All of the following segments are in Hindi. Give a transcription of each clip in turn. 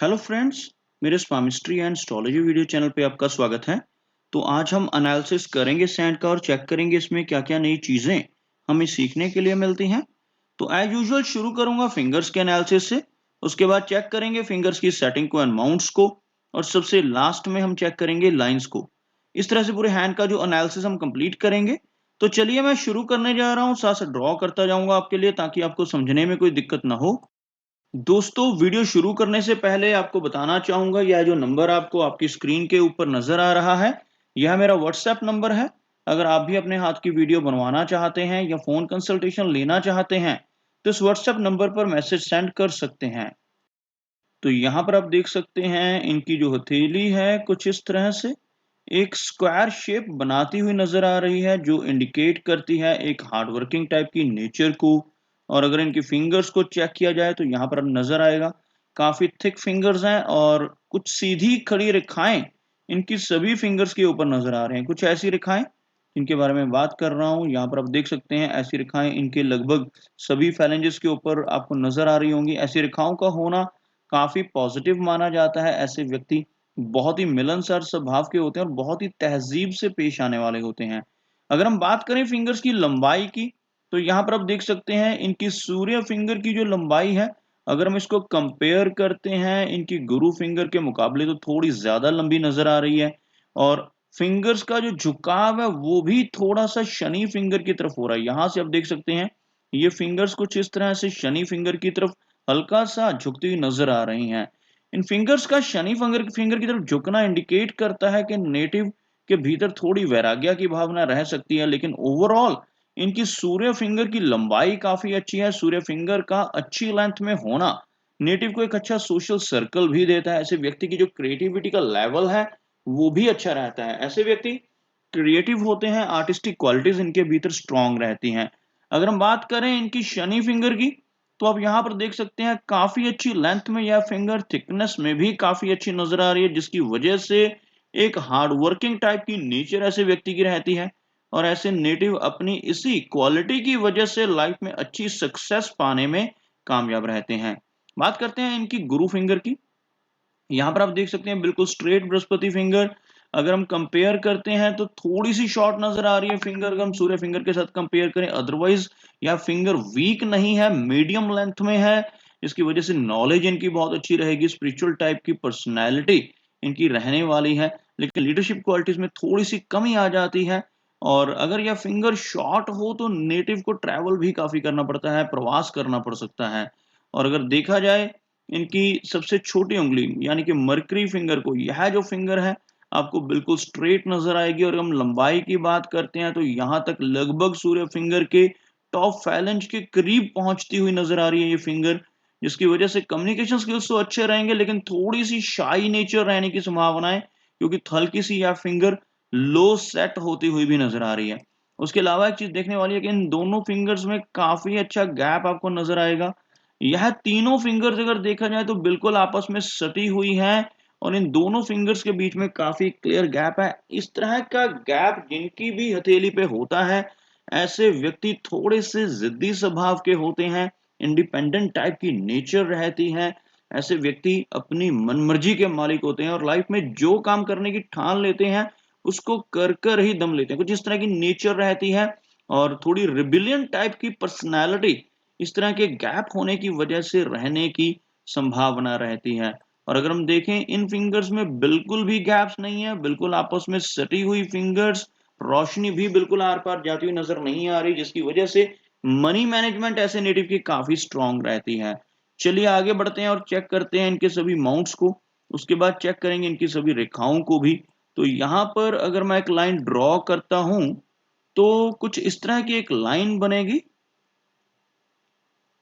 हेलो फ्रेंड्स, मेरे स्वामिस्ट्री एंड एस्ट्रोलॉजी वीडियो चैनल पे आपका स्वागत है। तो आज हम एनालिसिस करेंगे सैंड का और चेक करेंगे इसमें क्या-क्या नई चीजें हमें सीखने के लिए मिलती हैं। तो एज यूजुअल शुरू करूंगा फिंगर्स के एनालिसिस से। उसके बाद चेक करेंगे फिंगर्स की सेटिंग को एंड माउंट्स को, और सबसे लास्ट में हम चेक करेंगे लाइंस को। इस तरह से पूरे हैंड का जो एनालिसिस हम कंप्लीट करेंगे। तो चलिए मैं शुरू करने जा रहा हूँ, साथ साथ ड्रॉ करता जाऊंगा आपके लिए ताकि आपको समझने में कोई दिक्कत ना हो। दोस्तों, वीडियो शुरू करने से पहले आपको बताना चाहूंगा, यह जो नंबर आपको आपकी स्क्रीन के ऊपर नजर आ रहा है, यह मेरा व्हाट्सएप नंबर है। अगर आप भी अपने हाथ की वीडियो बनवाना चाहते हैं या फोन कंसल्टेशन लेना चाहते हैं तो इस व्हाट्सएप नंबर पर मैसेज सेंड कर सकते हैं। तो यहाँ पर आप देख सकते हैं इनकी जो हथेली है कुछ इस तरह से एक स्क्वायर शेप बनाती हुई नजर आ रही है, जो इंडिकेट करती है एक हार्डवर्किंग टाइप की नेचर को। और अगर इनकी फिंगर्स को चेक किया जाए तो यहाँ पर अब नजर आएगा काफी थिक फिंगर्स हैं, और कुछ सीधी खड़ी रेखाएं इनकी सभी फिंगर्स के ऊपर नजर आ रहे हैं। कुछ ऐसी रेखाएं जिनके बारे में बात कर रहा हूँ, यहाँ पर आप देख सकते हैं ऐसी रेखाएं इनके लगभग सभी फैलेंजेस के ऊपर आपको नजर आ रही होंगी। ऐसी रेखाओं का होना काफी पॉजिटिव माना जाता है। ऐसे व्यक्ति बहुत ही मिलनसार स्वभाव के होते हैं और बहुत ही तहजीब से पेश आने वाले होते हैं। अगर हम बात करें फिंगर्स की लंबाई की, तो यहाँ पर आप देख सकते हैं इनकी सूर्य फिंगर की जो लंबाई है, अगर हम इसको कंपेयर करते हैं इनकी गुरु फिंगर के मुकाबले, तो थोड़ी ज्यादा लंबी नजर आ रही है। और फिंगर्स का जो झुकाव है वो भी थोड़ा सा शनि फिंगर की तरफ हो रहा है। यहाँ से आप देख सकते हैं ये फिंगर्स कुछ इस तरह से शनि फिंगर की तरफ हल्का सा झुकती हुई नजर आ रही हैं। इन फिंगर्स का शनि फिंगर फिंगर की तरफ झुकना इंडिकेट करता है कि नेटिव के भीतर थोड़ी वैराग्य की भावना रह सकती है, लेकिन ओवरऑल इनकी सूर्य फिंगर की लंबाई काफी अच्छी है। सूर्य फिंगर का अच्छी लेंथ में होना नेटिव को एक अच्छा सोशल सर्कल भी देता है। ऐसे व्यक्ति की जो क्रिएटिविटी का लेवल है वो भी अच्छा रहता है। ऐसे व्यक्ति क्रिएटिव होते हैं, आर्टिस्टिक क्वालिटीज इनके भीतर स्ट्रांग रहती हैं। अगर हम बात करें इनकी शनि फिंगर की, तो आप यहाँ पर देख सकते हैं काफी अच्छी लेंथ में यह फिंगर थिकनेस में भी काफी अच्छी नजर आ रही है, जिसकी वजह से एक हार्ड वर्किंग टाइप की नेचर ऐसे व्यक्ति की रहती है। और ऐसे नेटिव अपनी इसी क्वालिटी की वजह से लाइफ में अच्छी सक्सेस पाने में कामयाब रहते हैं। बात करते हैं इनकी गुरु फिंगर की। यहाँ पर आप देख सकते हैं बिल्कुल स्ट्रेट बृहस्पति फिंगर। अगर हम कंपेयर करते हैं तो थोड़ी सी शॉर्ट नजर आ रही है फिंगर, अगर हम सूर्य फिंगर के साथ कंपेयर करें। अदरवाइज यह फिंगर वीक नहीं है, मीडियम लेंथ में है, जिसकी वजह से नॉलेज इनकी बहुत अच्छी रहेगी। स्पिरिचुअल टाइप की पर्सनैलिटी इनकी रहने वाली है, लेकिन लीडरशिप क्वालिटीज में थोड़ी सी कमी आ जाती है। और अगर यह फिंगर शॉर्ट हो तो नेटिव को ट्रैवल भी काफी करना पड़ता है, प्रवास करना पड़ सकता है। और अगर देखा जाए इनकी सबसे छोटी उंगली यानी कि मर्करी फिंगर को, यह जो फिंगर है आपको बिल्कुल स्ट्रेट नजर आएगी। और हम लंबाई की बात करते हैं तो यहां तक लगभग सूर्य फिंगर के टॉप फैलेंज के करीब पहुंचती हुई नजर आ रही है ये फिंगर, जिसकी वजह से कम्युनिकेशन स्किल्स तो अच्छे रहेंगे, लेकिन थोड़ी सी शाई नेचर रहने की संभावना है, क्योंकि हल्की सी यह फिंगर लो सेट होती हुई भी नजर आ रही है। उसके अलावा एक चीज देखने वाली है कि इन दोनों फिंगर्स में काफी अच्छा गैप आपको नजर आएगा। यह तीनों फिंगर्स अगर देखा जाए तो बिल्कुल आपस में सटी हुई हैं, और इन दोनों फिंगर्स के बीच में काफी क्लियर गैप है। इस तरह का गैप जिनकी भी हथेली पे होता है, ऐसे व्यक्ति थोड़े से जिद्दी स्वभाव के होते हैं, इंडिपेंडेंट टाइप की नेचर रहती है। ऐसे व्यक्ति अपनी मनमर्जी के मालिक होते हैं और लाइफ में जो काम करने की ठान लेते हैं उसको कर कर ही दम लेते हैं। कुछ इस तरह की नेचर रहती है, और थोड़ी रिबिलियन टाइप की पर्सनैलिटी इस तरह के गैप होने की वजह से रहने की संभावना रहती है। और अगर हम देखें इन फिंगर्स में बिल्कुल भी गैप्स नहीं है, बिल्कुल आपस में सटी हुई फिंगर्स, रोशनी भी बिल्कुल आर पार जाती हुई नजर नहीं आ रही, जिसकी वजह से मनी मैनेजमेंट ऐसे नेटिव की काफी स्ट्रांग रहती है। चलिए आगे बढ़ते हैं और चेक करते हैं इनके सभी माउंट्स को। उसके बाद चेक करेंगे इनकी सभी रेखाओं को भी। तो यहाँ पर अगर मैं एक लाइन ड्रॉ करता हूं तो कुछ इस तरह की एक लाइन बनेगी,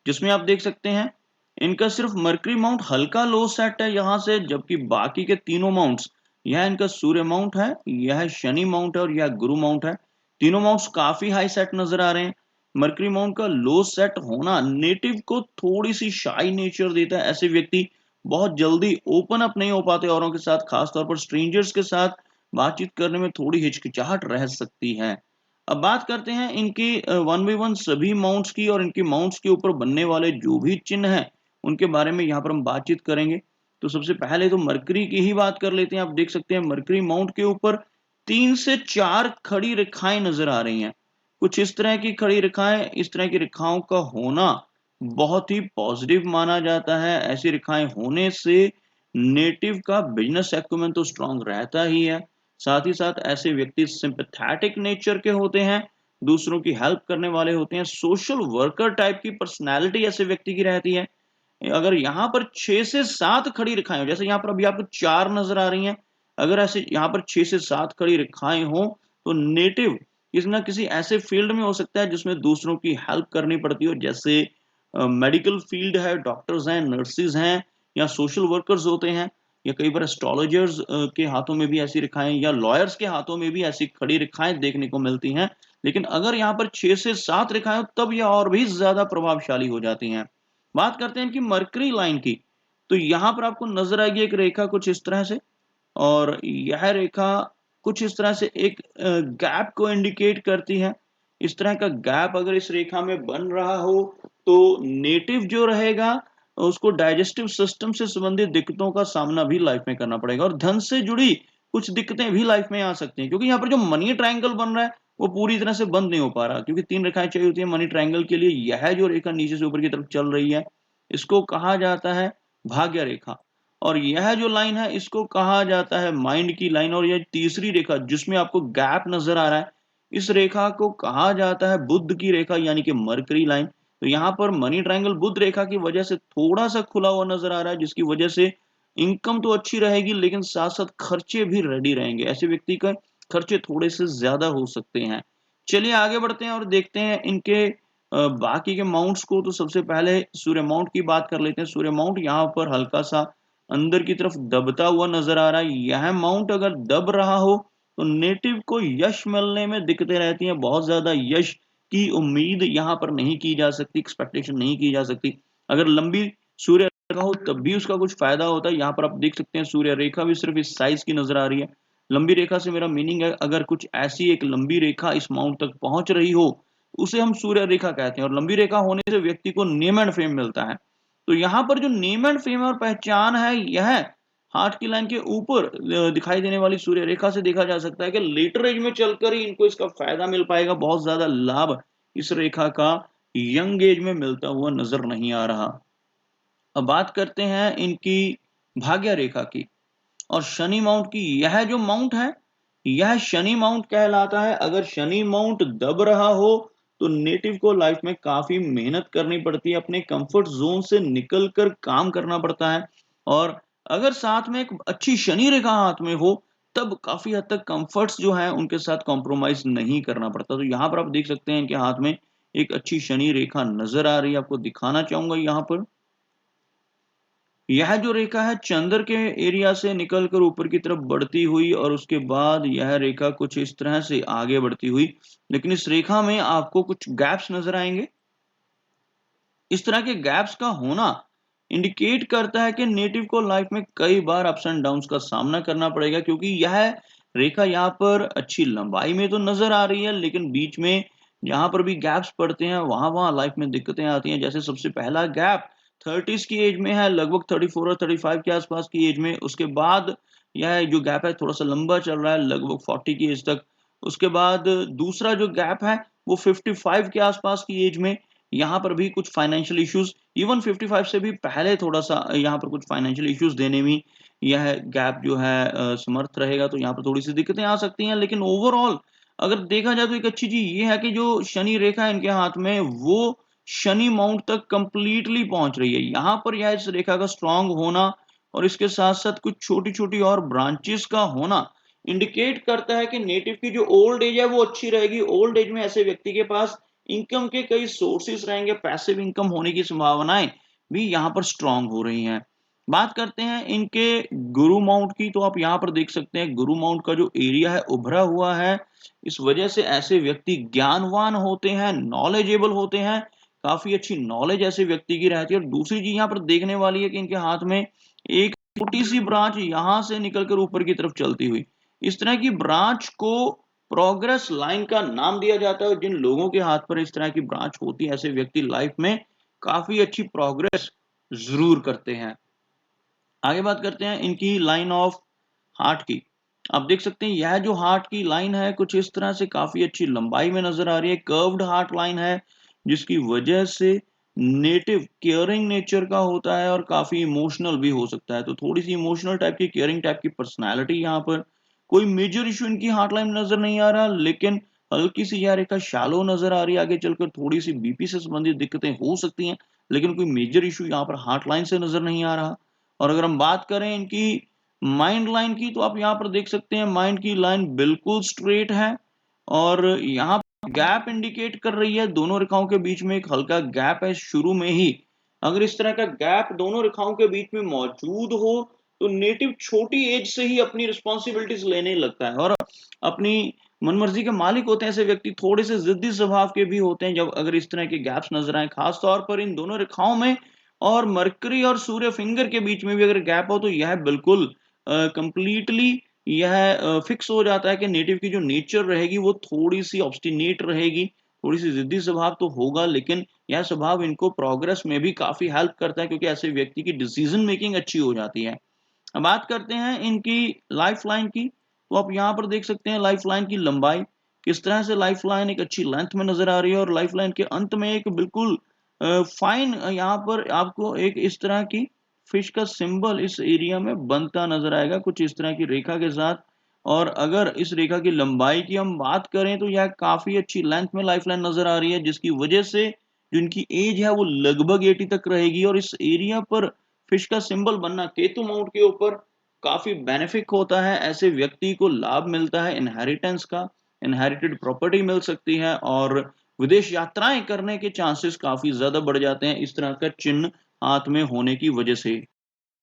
जिसमें आप देख सकते हैं इनका सिर्फ मर्करी माउंट हल्का लो सेट है यहाँ से, जबकि बाकी के तीनों माउंट्स, यह इनका सूर्य माउंट है, यह शनि माउंट है और यह गुरु माउंट है, तीनों माउंट्स काफी हाई सेट नजर आ रहे हैं। मर्करी माउंट का लो सेट होना नेटिव को थोड़ी सी शाई नेचर देता है। ऐसे व्यक्ति बहुत जल्दी ओपन अप नहीं हो पाते औरों के साथ, खासतौर पर स्ट्रेंजर्स के साथ बातचीत करने में थोड़ी हिचकिचाहट रह सकती है। अब बात करते हैं इनकी वन बाई वन सभी माउंट्स की, और इनकी माउंट्स के ऊपर बनने वाले जो भी चिन्ह हैं उनके बारे में यहाँ पर हम बातचीत करेंगे। तो सबसे पहले तो मरकरी की ही बात कर लेते हैं। आप देख सकते हैं मरकरी माउंट के ऊपर 3 से 4 खड़ी रेखाएं नजर आ रही हैं। कुछ इस तरह की खड़ी रेखाएं, इस तरह की रेखाओं का होना बहुत ही पॉजिटिव माना जाता है। ऐसी रेखाएं होने से नेटिव का बिजनेस एक्यूमेन तो स्ट्रांग रहता ही है। साथ ही साथ ऐसे व्यक्ति सिंपैथेटिक नेचर के होते हैं, दूसरों की हेल्प करने वाले होते हैं, सोशल वर्कर टाइप की पर्सनैलिटी ऐसे व्यक्ति की रहती है। अगर यहाँ पर 6 से 7 खड़ी रेखाएं हो, जैसे यहाँ पर अभी आपको 4 नजर आ रही हैं, अगर ऐसे यहाँ पर 6 से 7 खड़ी रेखाएं हो तो नेटिव किसी ना किसी ऐसे फील्ड में हो सकता है जिसमें दूसरों की हेल्प करनी पड़ती हो, जैसे मेडिकल फील्ड है, डॉक्टर्स हैं, नर्सिस हैं, या सोशल वर्कर्स होते हैं, या कई बार एस्ट्रोलॉजर्स के हाथों में भी ऐसी रेखाएं, या लॉयर्स के हाथों में भी ऐसी खड़ी रेखाएं देखने को मिलती हैं। लेकिन अगर यहाँ पर 6 से 7 रेखाएं हो तब यह और भी ज्यादा प्रभावशाली हो जाती हैं। बात करते हैं कि मरकरी लाइन की, तो यहाँ पर आपको नजर आएगी एक रेखा कुछ इस तरह से, और यह रेखा कुछ इस तरह से एक गैप को इंडिकेट करती है। इस तरह का गैप अगर इस रेखा में बन रहा हो तो नेटिव जो रहेगा उसको डाइजेस्टिव सिस्टम से संबंधित दिक्कतों का सामना भी लाइफ में करना पड़ेगा, और धन से जुड़ी कुछ दिक्कतें भी लाइफ में आ सकती हैं, क्योंकि यहाँ पर जो मनी ट्रायंगल बन रहा है वो पूरी तरह से बंद नहीं हो पा रहा, क्योंकि 3 रेखाएं चाहिए होती है मनी ट्रायंगल के लिए। यह जो रेखा नीचे से ऊपर की तरफ चल रही है इसको कहा जाता है भाग्य रेखा, और यह जो लाइन है इसको कहा जाता है माइंड की लाइन। और यह तीसरी रेखा जिसमें आपको गैप नजर आ रहा है, इस रेखा को कहा जाता है बुध की रेखा, यानी कि मरकरी लाइन। तो यहाँ पर मनी ट्रायंगल बुध रेखा की वजह से थोड़ा सा खुला हुआ नजर आ रहा है, जिसकी वजह से इनकम तो अच्छी रहेगी लेकिन साथ साथ खर्चे भी रेडी रहेंगे। ऐसे व्यक्ति का खर्चे थोड़े से ज्यादा हो सकते हैं। चलिए आगे बढ़ते हैं और देखते हैं इनके बाकी के माउंट्स को। तो सबसे पहले सूर्य माउंट की बात कर लेते हैं। सूर्य माउंट यहाँ पर हल्का सा अंदर की तरफ दबता हुआ नजर आ रहा है। यह माउंट अगर दब रहा हो तो नेटिव को यश मिलने में दिक्कतें रहती हैं, बहुत ज्यादा यश की उम्मीद यहाँ पर नहीं की जा सकती, एक्सपेक्टेशन नहीं की जा सकती। अगर लंबी सूर्य रेखा हो तब भी उसका कुछ फायदा होता है। यहाँ पर आप देख सकते हैं सूर्य रेखा भी सिर्फ इस साइज की नजर आ रही है। लंबी रेखा से मेरा मीनिंग है अगर कुछ ऐसी एक लंबी रेखा इस माउंट तक पहुंच रही हो उसे हम सूर्य रेखा कहते हैं, और लंबी रेखा होने से व्यक्ति को नेम एंड फेम मिलता है। तो यहाँ पर जो नेम एंड फेम और पहचान है यह हार्ट की लाइन के ऊपर दिखाई देने वाली सूर्य रेखा से देखा जा सकता है कि लेटर एज में चलकर ही इनको इसका फायदा मिल पाएगा। बहुत ज्यादा लाभ इस रेखा का यंग एज में मिलता हुआ नजर नहीं आ रहा। अब बात करते हैं इनकी भाग्य रेखा की और शनि माउंट की। यह जो माउंट है यह शनि माउंट कहलाता है। अगर शनि माउंट दब रहा हो तो नेटिव को लाइफ में काफी मेहनत करनी पड़ती है, अपने कंफर्ट जोन से निकलकर काम करना पड़ता है। और अगर साथ में एक अच्छी शनि रेखा हाथ में हो तब काफी हद तक कंफर्ट्स जो है उनके साथ कॉम्प्रोमाइज नहीं करना पड़ता। तो यहाँ पर आप देख सकते हैं इनके हाथ में एक अच्छी शनि रेखा नजर आ रही है। आपको दिखाना चाहूंगा यहाँ पर यह जो रेखा है चंद्र के एरिया से निकलकर ऊपर की तरफ बढ़ती हुई, और उसके बाद यह रेखा कुछ इस तरह से आगे बढ़ती हुई, लेकिन इस रेखा में आपको कुछ गैप्स नजर आएंगे। इस तरह के गैप्स का होना इंडिकेट करता है कि नेटिव को लाइफ में कई बार अप्स एंड डाउन्स का सामना करना पड़ेगा, क्योंकि यह रेखा यहाँ पर अच्छी लंबाई में तो नजर आ रही है लेकिन बीच में जहां पर भी गैप्स पड़ते हैं वहां वहां लाइफ में दिक्कतें आती हैं। जैसे सबसे पहला गैप 30s की एज में है, लगभग 34 और 35 के आसपास की एज में। उसके बाद यह जो गैप है थोड़ा सा लंबा चल रहा है, लगभग 40 की एज तक। उसके बाद दूसरा जो गैप है वो 55 के आसपास की एज में। यहाँ पर भी कुछ फाइनेंशियल इश्यूज, इवन 55 से भी पहले थोड़ा सा यहाँ पर कुछ फाइनेंशियल इश्यूज देने में यह गैप जो है समर्थ रहेगा। तो यहाँ पर थोड़ी सी दिक्कतें आ सकती हैं, लेकिन ओवरऑल अगर देखा जाए तो एक अच्छी चीज ये है कि जो शनि रेखा है इनके हाथ में वो शनि माउंट तक कंप्लीटली पहुंच रही है। यहाँ पर यह इस रेखा का स्ट्रांग होना और इसके साथ साथ कुछ छोटी छोटी और ब्रांचेस का होना इंडिकेट करता है कि नेटिव की जो ओल्ड एज है वो अच्छी रहेगी। ओल्ड एज में ऐसे व्यक्ति के पास इनकम के कई सोर्सेस रहेंगे, पैसिव इनकम होने की संभावनाएं भी यहाँ पर स्ट्रांग हो रही हैं। बात करते हैं इनके गुरु माउंट की। तो आप यहाँ पर देख सकते हैं गुरु माउंट का जो एरिया है उभरा हुआ है। इस वजह से ऐसे व्यक्ति ज्ञानवान होते हैं, नॉलेजेबल होते हैं, काफी अच्छी नॉलेज ऐसे व्यक्ति की रहती है। और दूसरी चीज यहाँ पर देखने वाली है कि इनके हाथ में एक छोटी सी ब्रांच यहां से निकलकर ऊपर की तरफ चलती हुई, इस तरह की ब्रांच को प्रोग्रेस लाइन का नाम दिया जाता है। जिन लोगों के हाथ पर इस तरह की ब्रांच होती है ऐसे व्यक्ति लाइफ में काफी अच्छी प्रोग्रेस जरूर करते हैं। आगे बात करते हैं इनकी लाइन ऑफ हार्ट की। आप देख सकते हैं यह जो हार्ट की लाइन है कुछ इस तरह से काफी अच्छी लंबाई में नजर आ रही है, कर्व्ड हार्ट लाइन है, जिसकी वजह से नेटिव केयरिंग नेचर का होता है और काफी इमोशनल भी हो सकता है। तो थोड़ी सी इमोशनल टाइप की, केयरिंग टाइप की पर्सनैलिटी यहाँ पर। कोई मेजर इशू इनकी हार्ट लाइन में नजर नहीं आ रहा, लेकिन हल्की सी यह रेखा शैलो नजर आ रही है। आगे चलकर थोड़ी सी बीपी से संबंधित दिक्कतें हो सकती हैं, लेकिन कोई मेजर इशू यहाँ पर हार्ट लाइन से नजर नहीं आ रहा। और अगर हम बात करें इनकी माइंड लाइन की, तो आप यहाँ पर देख सकते हैं माइंड की लाइन बिल्कुल स्ट्रेट है और यहाँ गैप इंडिकेट कर रही है, दोनों रेखाओं के बीच में एक हल्का गैप है शुरू में ही। अगर इस तरह का गैप दोनों रेखाओं के बीच में मौजूद हो तो नेटिव छोटी एज से ही अपनी रिस्पॉन्सिबिलिटीज लेने लगता है और अपनी मनमर्जी के मालिक होते हैं। ऐसे व्यक्ति थोड़े से जिद्दी स्वभाव के भी होते हैं जब अगर इस तरह के गैप्स नजर आए, खास तौर पर इन दोनों रेखाओं में और मरकरी और सूर्य फिंगर के बीच में भी अगर गैप हो तो यह बिल्कुल कंप्लीटली यह फिक्स हो जाता है कि नेटिव की जो नेचर रहेगी वो थोड़ी सी ऑब्स्टिनेट रहेगी, थोड़ी सी जिद्दी स्वभाव तो होगा, लेकिन यह स्वभाव इनको प्रोग्रेस में भी काफी हेल्प करता है, क्योंकि ऐसे व्यक्ति की डिसीजन मेकिंग अच्छी हो जाती है। अब बात करते हैं इनकी लाइफ लाइन की, तो आप यहाँ पर देख सकते हैं लाइफ लाइन की लंबाई किस तरह से लाइफ लाइन एक अच्छी लेंथ में नजर आ रही है और लाइफ लाइन के अंत में एक बिल्कुल फाइन यहाँ पर आपको एक इस तरह की फिश का सिंबल इस एरिया में बनता नजर आएगा, कुछ इस तरह की रेखा के साथ। और अगर इस रेखा की लंबाई की हम बात करें तो यह काफी अच्छी लेंथ में लाइफ लाइन नजर आ रही है, जिसकी वजह से जो इनकी एज है वो लगभग 80 तक रहेगी। और इस एरिया पर फिश का सिंबल बनना केतु माउंट के ऊपर काफी बेनिफिक होता है, ऐसे व्यक्ति को लाभ मिलता है इनहेरिटेंस का, इनहेरिटेड प्रॉपर्टी मिल सकती है और विदेश यात्राएं करने के चांसेस काफी ज्यादा बढ़ जाते हैं इस तरह का चिन्ह हाथ में होने की वजह से।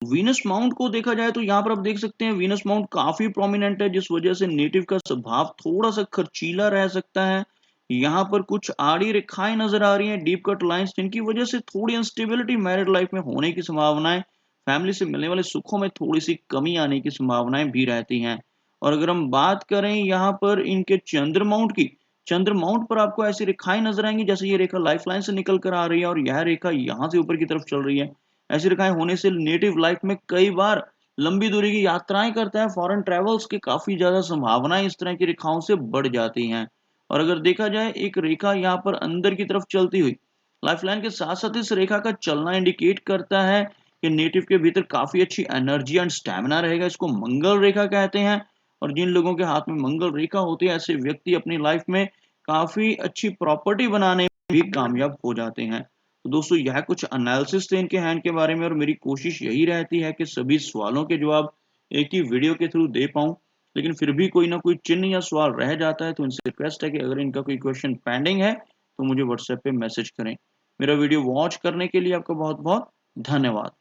वीनस माउंट को देखा जाए तो यहाँ पर आप देख सकते हैं वीनस माउंट काफी प्रोमिनेंट है, जिस वजह से नेटिव का स्वभाव थोड़ा सा खर्चीला रह सकता है। यहाँ पर कुछ आड़ी रेखाएं नजर आ रही हैं, डीप कट लाइंस, जिनकी वजह से थोड़ी अनस्टेबिलिटी मैरिड लाइफ में होने की संभावनाएं, फैमिली से मिलने वाले सुखों में थोड़ी सी कमी आने की संभावनाएं भी रहती हैं। और अगर हम बात करें यहाँ पर इनके चंद्र माउंट की, चंद्र माउंट पर आपको ऐसी रेखाएं नजर आएंगी जैसे ये रेखा लाइफ लाइन से निकल कर आ रही है और यह रेखा यहाँ से ऊपर की तरफ चल रही है। ऐसी रेखाएं होने से नेटिव लाइफ में कई बार लंबी दूरी की यात्राएं करता है, फॉरेन ट्रेवल्स की काफी ज्यादा संभावनाएं इस तरह की रेखाओं से बढ़ जाती हैं। और अगर देखा जाए एक रेखा यहाँ पर अंदर की तरफ चलती हुई लाइफलाइन के साथ साथ इस रेखा का चलना इंडिकेट करता है कि नेटिव के भीतर काफी अच्छी एनर्जी एंड स्टैमिना रहेगा, इसको मंगल रेखा कहते हैं। और जिन लोगों के हाथ में मंगल रेखा होती है ऐसे व्यक्ति अपनी लाइफ में काफी अच्छी प्रॉपर्टी बनाने में भी कामयाब हो जाते हैं। तो दोस्तों यह कुछ एनालिसिस थे इनके हैंड के बारे में और मेरी कोशिश यही रहती है कि सभी सवालों के जवाब एक ही वीडियो के थ्रू दे पाऊं, लेकिन फिर भी कोई ना कोई चिन्ह या सवाल रह जाता है तो इनसे रिक्वेस्ट है कि अगर इनका कोई क्वेश्चन पेंडिंग है तो मुझे व्हाट्सएप पे मैसेज करें। मेरा वीडियो वॉच करने के लिए आपका बहुत बहुत धन्यवाद।